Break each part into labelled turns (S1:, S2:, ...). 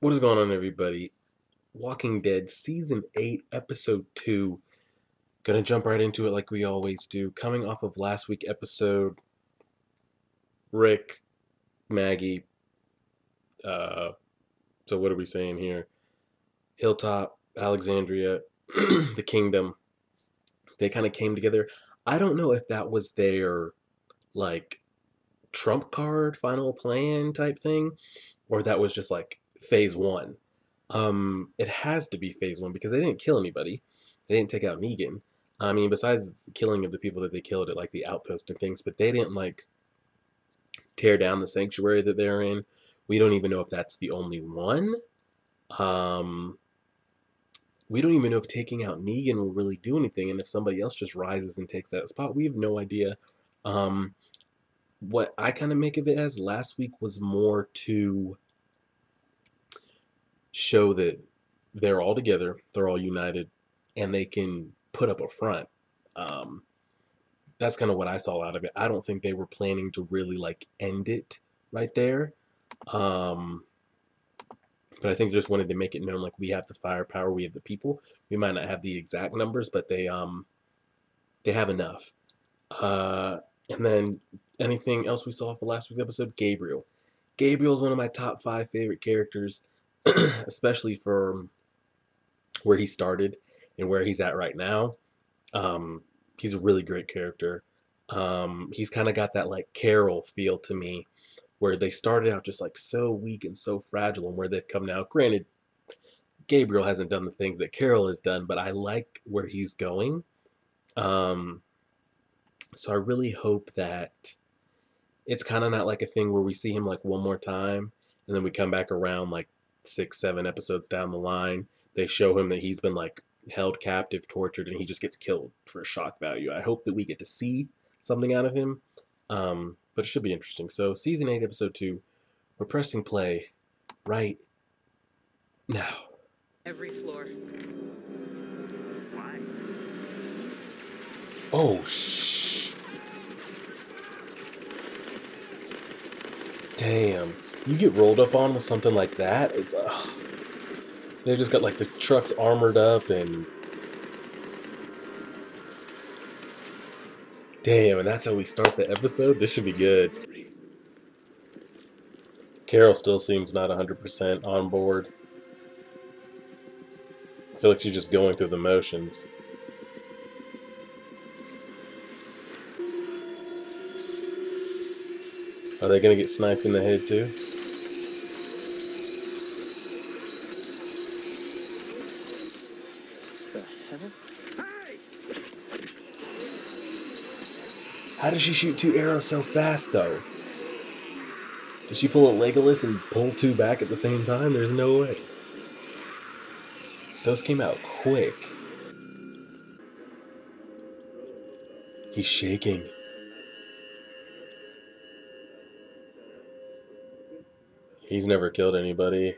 S1: What is going on, everybody? Walking Dead Season 8, Episode 2. Gonna jump right into it like we always do. Coming off of last week's episode, Rick, Maggie, so what are we saying here? Hilltop, Alexandria, the Kingdom, they kind of came together. I don't know if that was their, like, trump card, final plan type thing, or that was just, like, phase one. It has to be phase one because they didn't kill anybody. They didn't take out Negan. I mean, besides the killing of the people that they killed at like the outpost and things, but they didn't like tear down the sanctuary that they're in. We don't even know if that's the only one. Um, we don't even know if taking out Negan will really do anything, and if somebody else just rises and takes that spot, we have no idea. What I kind of make of it as last week was more to show that they're all together, they're all united, and they can put up a front. That's kind of what I saw out of it. I don't think they were planning to really like end it right there. But I think they just wanted to make it known like we have the firepower, we have the people. We might not have the exact numbers, but they have enough. And then anything else we saw for last week's episode? Gabriel. Gabriel's one of my top 5 favorite characters, especially for where he started and where he's at right now. He's a really great character. He's kind of got that like Carol feel to me, where they started out just like so weak and so fragile, and where they've come now. Granted, Gabriel hasn't done the things that Carol has done, but I like where he's going. So I really hope that it's kind of not like a thing where we see him like one more time, and then we come back around like 6, 7 episodes down the line. They show him that he's been like held captive, tortured, and he just gets killed for shock value. I hope that we get to see something out of him, but it should be interesting. So Season 8, Episode 2, we're pressing play right now.
S2: Every floor. Why?
S1: Oh, shh. Damn. You get rolled up on with something like that, it's, they just got like the trucks armored up and... Damn, and that's how we start the episode? This should be good. Carol still seems not 100% on board. I feel like she's just going through the motions. Are they gonna get sniped in the head too? How does she shoot 2 arrows so fast, though? Did she pull a Legolas and pull 2 back at the same time? There's no way. Those came out quick. He's shaking. He's never killed anybody.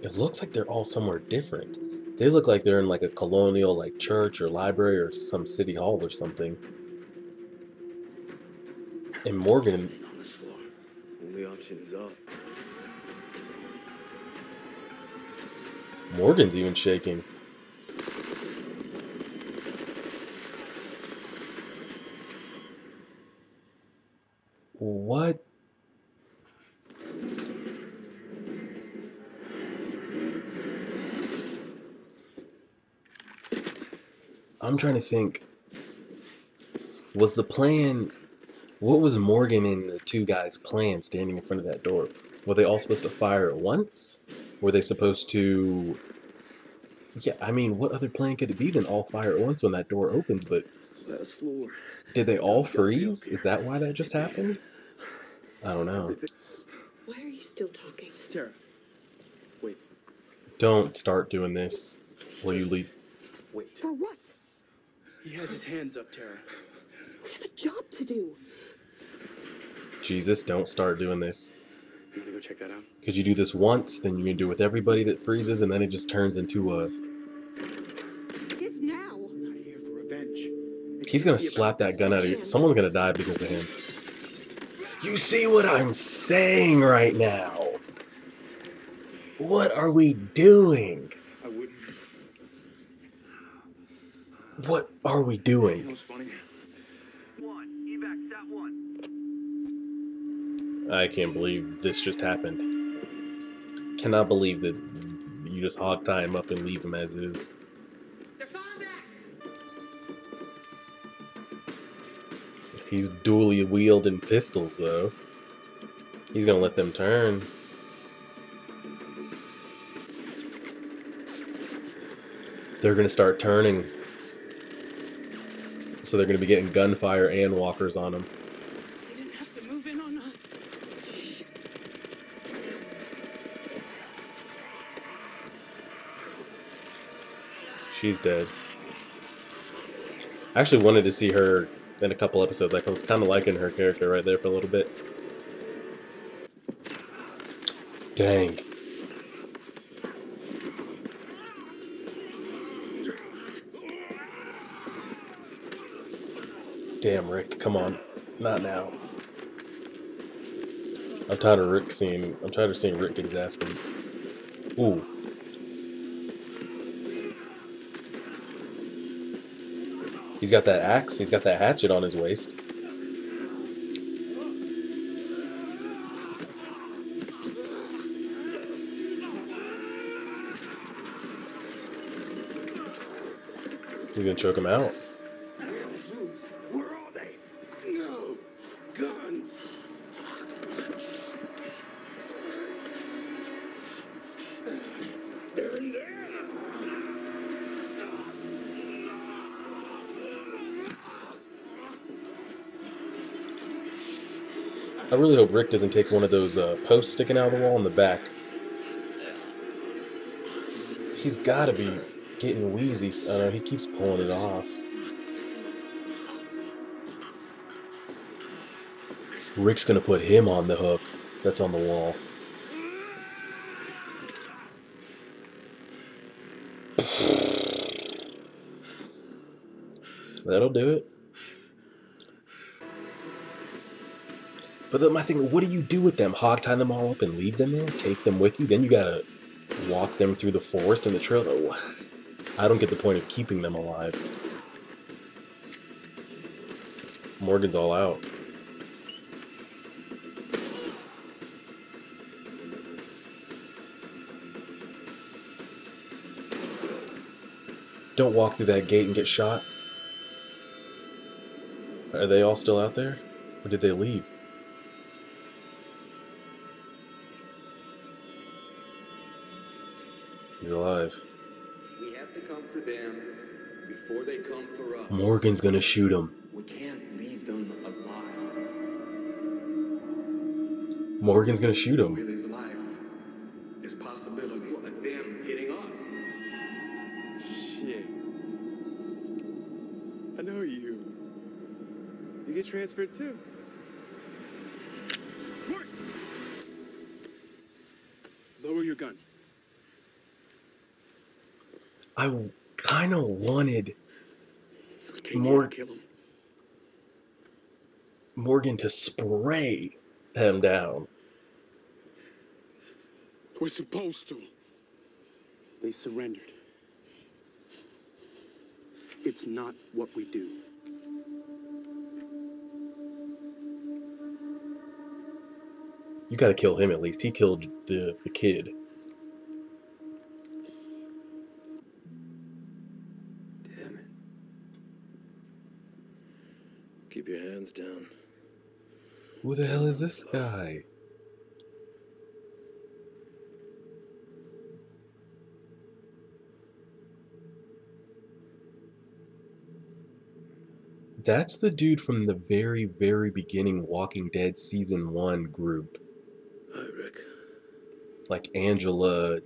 S1: It looks like they're all somewhere different. They look like they're in like a colonial like church or library or some city hall or something. And Morgan
S3: on this floor. Only option is up.
S1: Morgan's even shaking. What? I'm trying to think. Was the plan... What was Morgan and the 2 guys' plan standing in front of that door? Were they all supposed to fire at once? Were they supposed to... Yeah, I mean, what other plan could it be than all fire at once when that door opens? But
S3: Last floor.
S1: did they all freeze? Is that why that just happened? I don't know.
S2: Why are you still talking?
S3: Tara. Wait.
S1: Don't start doing this. Will you leave?
S3: Wait.
S2: For what?
S3: He has his hands up, Tara.
S2: We have a job to do.
S1: Jesus, don't start doing this.
S3: You wanna go check that out?
S1: Because you do this once, then you can do it with everybody that freezes, and then it just turns into a...
S2: Yes, now.
S3: I'm not here for revenge.
S1: He's gonna slap that gun out of you. Someone's gonna die because of him. You see what I'm saying right now? What are we doing?
S3: I wouldn't.
S1: What are we
S3: You know
S1: doing?
S3: what's funny?
S1: I can't believe this just happened. Cannot believe that you just hog tie him up and leave him as is.
S2: They're falling back.
S1: He's dually wielding pistols, though. He's gonna let them turn. They're gonna start turning. So they're gonna be getting gunfire and walkers on them.
S2: They didn't have to move in on us.
S1: She's dead. I actually wanted to see her in a couple episodes. Like, I was kind of liking her character right there for a little bit. Dang. Damn, Rick, come on. Not now. I'm tired of seeing Rick get his ass beat. Ooh. He's got that axe, he's got that hatchet on his waist. He's gonna choke him out.
S3: Where are they? No. Guns. They're in there.
S1: I really hope Rick doesn't take one of those posts sticking out of the wall in the back. He's gotta be getting wheezy. He keeps pulling it off. Rick's gonna put him on the hook that's on the wall. That'll do it. But then my thing, what do you do with them? Hog tie them all up and leave them there? Take them with you? Then you gotta walk them through the forest and the trail? Oh, I don't get the point of keeping them alive. Morgan's all out. Don't walk through that gate and get shot. Are they all still out there? Or did they leave? He's alive.
S3: We have to come for them before they come for us.
S1: Morgan's gonna shoot him.
S3: We can't leave them alive.
S1: Morgan's gonna shoot him.
S4: Willie's life is possibility.
S3: What, them hitting us? Shit. I know you. You get transferred too. Lower your gun.
S1: I kind of wanted
S3: Kill him.
S1: Morgan to spray them down.
S4: We're supposed to.
S3: They surrendered. It's not what we do.
S1: You gotta kill him at least. He killed the kid.
S3: Damn it. Keep your hands down.
S1: Who the hell is this guy? That's the dude from the very, very beginning Walking Dead Season 1 group.
S3: Hi, Rick.
S1: Like Angela,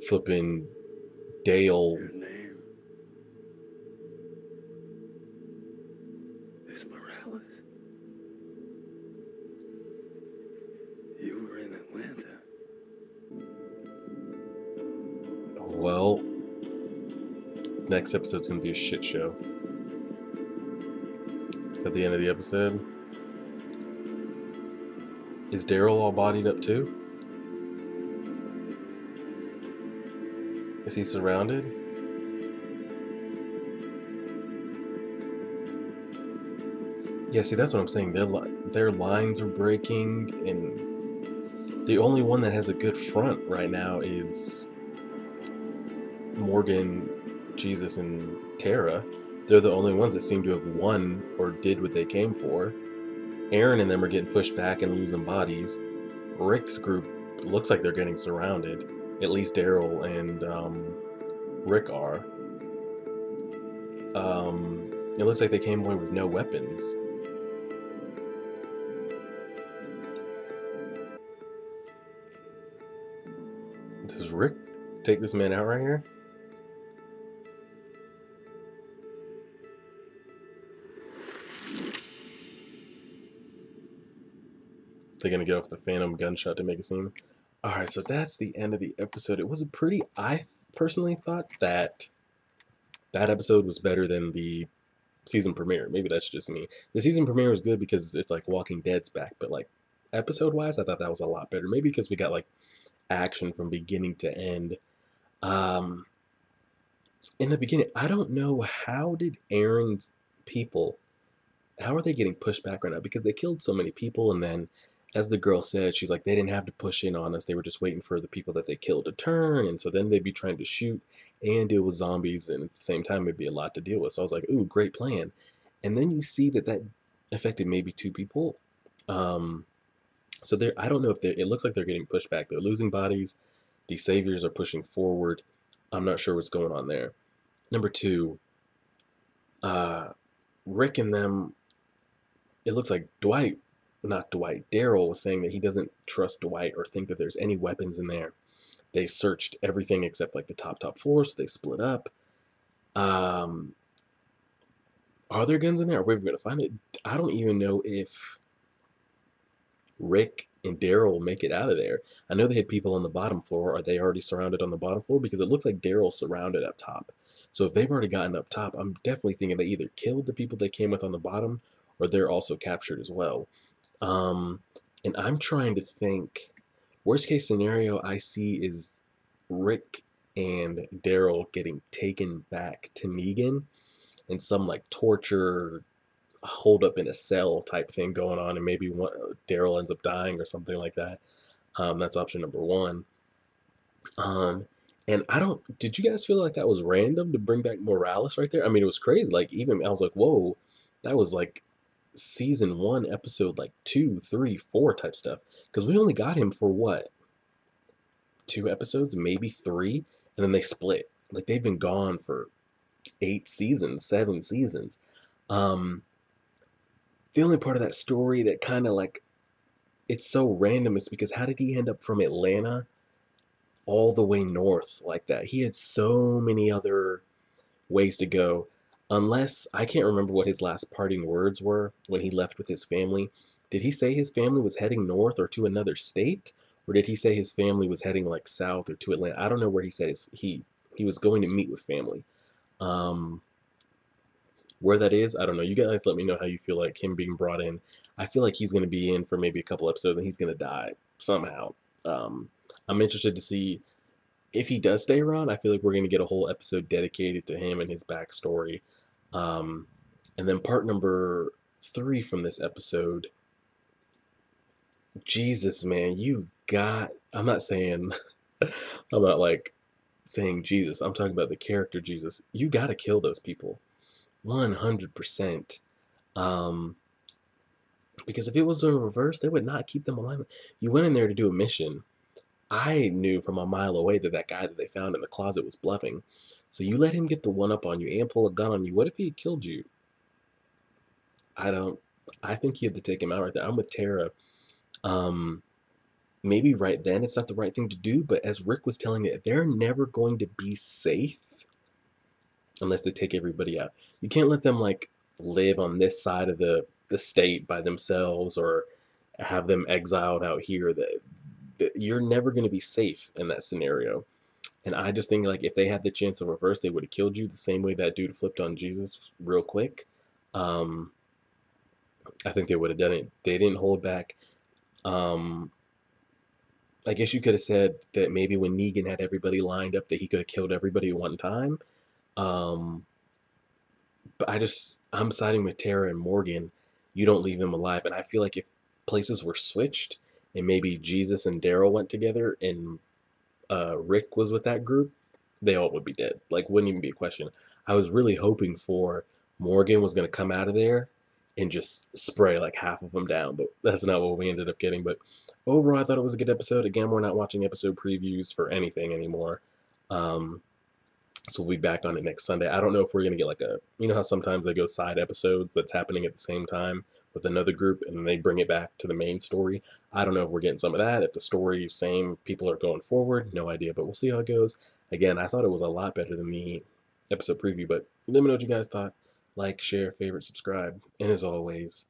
S1: flipping Dale.
S3: Your name is Morales. You were in Atlanta.
S1: Well, Next episode's gonna be a shit show. Is that the end of the episode? Is Daryl all bodied up too? Is he surrounded? Yeah, see, that's what I'm saying. Their lines are breaking, and the only one that has a good front right now is Morgan, Jesus, and Tara. They're the only ones that seem to have won or did what they came for. Aaron and them are getting pushed back and losing bodies. Rick's group looks like they're getting surrounded. At least Daryl and Rick are. It looks like they came away with no weapons. Does Rick take this man out right here? They're gonna get off the phantom gunshot to make a scene. Alright, so that's the end of the episode. It was a pretty... I personally thought that episode was better than the season premiere. Maybe that's just me. The season premiere was good because it's like Walking Dead's back, but like episode-wise, I thought that was a lot better. Maybe because we got like action from beginning to end. In the beginning, I don't know, how did Aaron's people, how are they getting pushed back right now? Because they killed so many people, and then, as the girl said, she's like, they didn't have to push in on us. They were just waiting for the people that they killed to turn, and so then they'd be trying to shoot and deal with zombies, and at the same time, it'd be a lot to deal with. So I was like, ooh, great plan. And then you see that affected maybe 2 people. So I don't know if it looks like they're getting pushed back. They're losing bodies. The saviors are pushing forward. I'm not sure what's going on there. Number 2, Rick and them, it looks like Daryl was saying that he doesn't trust Dwight or think that there's any weapons in there. They searched everything except like the top floor, so they split up. Are there guns in there? Are we ever going to find it? I don't even know if Rick and Daryl make it out of there. I know they had people on the bottom floor. Are they already surrounded on the bottom floor? Because it looks like Daryl's surrounded up top. So if they've already gotten up top, I'm definitely thinking they either killed the people they came with on the bottom, or they're also captured as well. And I'm trying to think, worst case scenario I see is Rick and Daryl getting taken back to Negan, and some like torture, hold up in a cell type thing going on, and maybe Daryl ends up dying or something like that. That's option number 1. And did you guys feel like that was random to bring back Morales right there? I mean, it was crazy. Like, even I was like, whoa, that was like season 1, episode like 2, 3, 4 type stuff. Because we only got him for what? 2 episodes, maybe 3, and then they split. Like, they've been gone for 8 seasons, 7 seasons. The only part of that story that kind of like, it's so random is because how did he end up from Atlanta all the way north like that? He had so many other ways to go. Unless, I can't remember what his last parting words were when he left with his family. Did he say his family was heading north or to another state? Or did he say his family was heading like south or to Atlanta? I don't know where he said he was going to meet with family. Where that is, I don't know. You guys let me know how you feel like him being brought in. I feel like he's going to be in for maybe a couple episodes and he's going to die somehow. I'm interested to see if he does stay around. I feel like we're going to get a whole episode dedicated to him and his backstory. And then part number 3 from this episode. Jesus, man, I'm not saying, I'm not like saying Jesus. I'm talking about the character Jesus. You got to kill those people. 100%. Because if it was in reverse, they would not keep them alive. You went in there to do a mission. I knew from a mile away that guy that they found in the closet was bluffing. So you let him get the one up on you and pull a gun on you. What if he had killed you? I think you have to take him out right there. I'm with Tara. Maybe right then it's not the right thing to do, but as Rick was telling it, they're never going to be safe unless they take everybody out. You can't let them like live on this side of the state by themselves, or have them exiled out here. That you're never going to be safe in that scenario. And I just think like if they had the chance to reverse, they would have killed you the same way that dude flipped on Jesus real quick. Um, I think they would have done it. They didn't hold back. Um, I guess you could have said that maybe when Negan had everybody lined up, that he could have killed everybody at one time. Um, but I'm siding with Tara and Morgan. You don't leave him alive, and I feel like if places were switched and maybe Jesus and Daryl went together and Rick was with that group, they all would be dead. Like, wouldn't even be a question. I was really hoping for Morgan was going to come out of there and just spray like half of them down, but that's not what we ended up getting. But overall, I thought it was a good episode. Again, we're not watching episode previews for anything anymore. Um, so we'll be back on it next Sunday. I don't know if we're going to get like you know how sometimes they go side episodes that's happening at the same time with another group and then they bring it back to the main story. I don't know if we're getting some of that. If the story, same people are going forward, no idea, but we'll see how it goes. Again, I thought it was a lot better than the episode preview, but let me know what you guys thought. Like, share, favorite, subscribe. And as always,